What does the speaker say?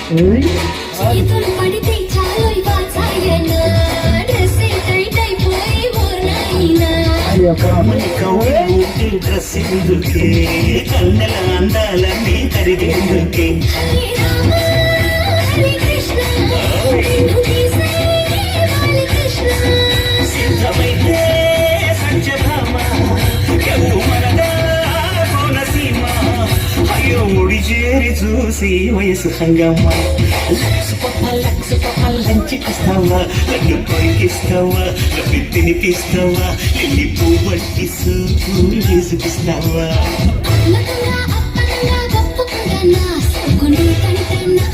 చేతులు పడితే చాలు ఇవాసాయన డ్రెస్ టైట్ అయిపోయి ఊర్నాయినా కౌంటే డ్రెస్ ఎందుకే కన్నెల అందాలన్నీ కరిగేందుకే హరే రామ హరే కృష్ణ నిన్ను తీసే బాలకృష్ణ సిద్ధమైతే సంచభామ మనదా కోనసీమ అయ్యో ముడి చేరి చూసి వయసు హంగమ్మ లక్స్ పప్ప లంచికిస్తావా లడ్డు కొరికిస్తావా లబ్బి తినిపిస్తావా ఎల్లి పువ్వంటి సూపు వేసుకిస్తావా అమ్మకంగా అప్పనంగా గప్పుకుందన్నా సొగ్గుండి కంటన్నా